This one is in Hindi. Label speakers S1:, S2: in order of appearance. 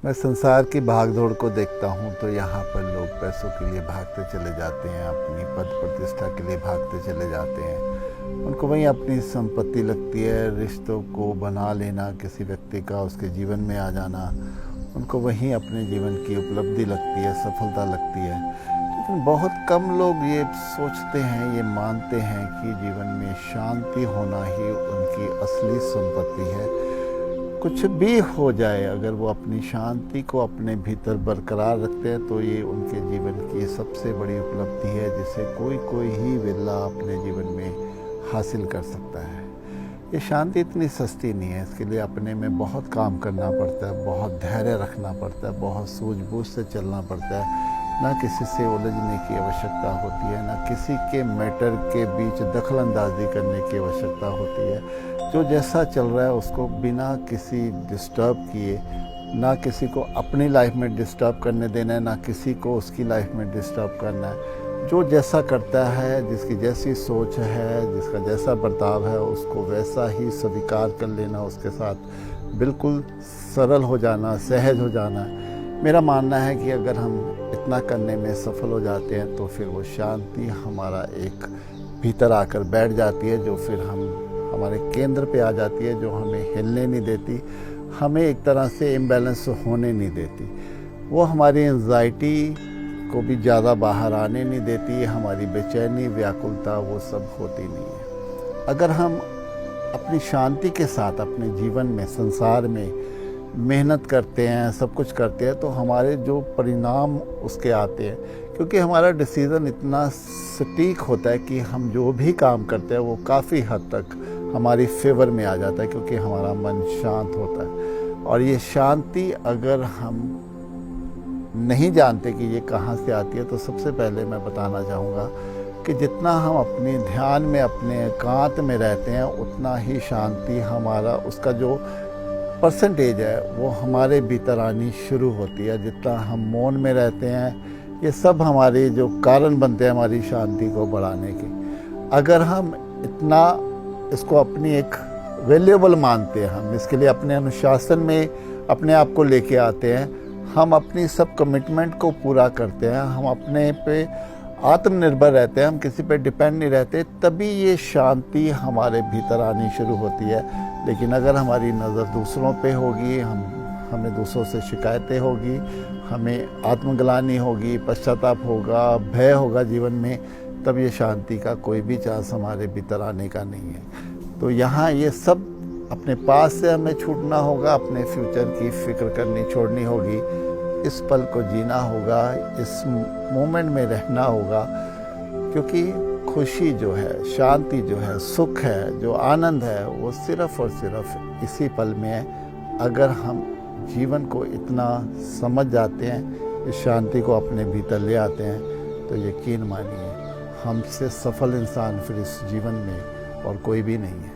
S1: मैं संसार की भागदौड़ को देखता हूँ तो यहाँ पर लोग पैसों के लिए भागते चले जाते हैं, अपनी पद प्रतिष्ठा के लिए भागते चले जाते हैं। उनको वहीं अपनी संपत्ति लगती है, रिश्तों को बना लेना, किसी व्यक्ति का उसके जीवन में आ जाना, उनको वहीं अपने जीवन की उपलब्धि लगती है, सफलता लगती है। लेकिन बहुत कम लोग ये सोचते हैं, ये मानते हैं कि जीवन में शांति होना ही उनकी असली संपत्ति है। कुछ भी हो जाए, अगर वो अपनी शांति को अपने भीतर बरकरार रखते हैं तो ये उनके जीवन की सबसे बड़ी उपलब्धि है, जिसे कोई ही विरला अपने जीवन में हासिल कर सकता है। ये शांति इतनी सस्ती नहीं है, इसके लिए अपने में बहुत काम करना पड़ता है, बहुत धैर्य रखना पड़ता है, बहुत सूझबूझ से चलना पड़ता है। ना किसी से उलझने की आवश्यकता होती है, ना किसी के मैटर के बीच दखल अंदाजी करने की आवश्यकता होती है। जो जैसा चल रहा है उसको बिना किसी डिस्टर्ब किए, ना किसी को अपनी लाइफ में डिस्टर्ब करने देना है, ना किसी को उसकी लाइफ में डिस्टर्ब करना है। जो जैसा करता है, जिसकी जैसी सोच है, जिसका जैसा बर्ताव है, उसको वैसा ही स्वीकार कर लेना, उसके साथ बिल्कुल सरल हो जाना, सहज हो जाना। मेरा मानना है कि अगर हम इतना करने में सफल हो जाते हैं तो फिर वो शांति हमारा एक भीतर आकर बैठ जाती है, जो फिर हमारे केंद्र पे आ जाती है, जो हमें हिलने नहीं देती, हमें एक तरह से इम्बैलेंस होने नहीं देती। वो हमारी एंजाइटी को भी ज़्यादा बाहर आने नहीं देती, हमारी बेचैनी, व्याकुलता वो सब होती नहीं है। अगर हम अपनी शांति के साथ अपने जीवन में, संसार में मेहनत करते हैं, सब कुछ करते हैं, तो हमारे जो परिणाम उसके आते हैं, क्योंकि हमारा डिसीज़न इतना सटीक होता है कि हम जो भी काम करते हैं वो काफ़ी हद तक हमारी फेवर में आ जाता है, क्योंकि हमारा मन शांत होता है। और ये शांति अगर हम नहीं जानते कि ये कहाँ से आती है, तो सबसे पहले मैं बताना चाहूँगा कि जितना हम अपने ध्यान में, अपने एकांत में रहते हैं, उतना ही शांति हमारा, उसका जो परसेंटेज है वो हमारे भीतर आनी शुरू होती है। जितना हम मौन में रहते हैं, ये सब हमारे जो कारण बनते हैं हमारी शांति को बढ़ाने के। अगर हम इतना इसको अपनी एक वैल्यूएबल मानते हैं, हम इसके लिए अपने अनुशासन में अपने आप को लेके आते हैं, हम अपनी सब कमिटमेंट को पूरा करते हैं, हम अपने पे आत्मनिर्भर रहते हैं, हम किसी पे डिपेंड नहीं रहते, तभी ये शांति हमारे भीतर आनी शुरू होती है। लेकिन अगर हमारी नज़र दूसरों पे होगी, हमें दूसरों से शिकायतें होगी, हमें आत्मग्लानि होगी, पश्चाताप होगा, भय होगा जीवन में, तब ये शांति का कोई भी चांस हमारे भीतर आने का नहीं है। तो यहाँ ये सब अपने पास से हमें छूटना होगा, अपने फ्यूचर की फिक्र करनी छोड़नी होगी, इस पल को जीना होगा, इस मोमेंट में रहना होगा। क्योंकि खुशी जो है, शांति जो है, सुख है, जो आनंद है, वो सिर्फ और सिर्फ इसी पल में है। अगर हम जीवन को इतना समझ जाते हैं, इस शांति को अपने भीतर ले आते हैं, तो यकीन मानिए हमसे सफल इंसान फिर इस जीवन में और कोई भी नहीं है।